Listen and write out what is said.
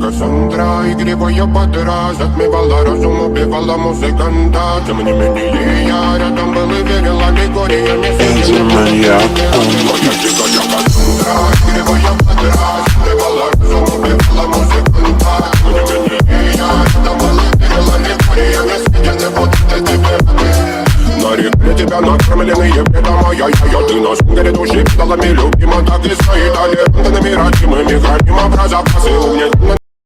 Кассандра, игривая подра, затмевала разум, убивала музыканта. Тем не менее я рядом был и верил аллегориями. Маньяк. Моя дикая Кассандра, игривая подра, затмевала разум, убивала музыканта. Тем не менее я рядом был и верил аллегориями. Съедены вот эти веры. На реке тебя накормленные бредом, ай-яй-яй. Ты на сунгере души педалами любима, так и стоит. Аллергенными родимыми, храним образа, пасы угнетенными.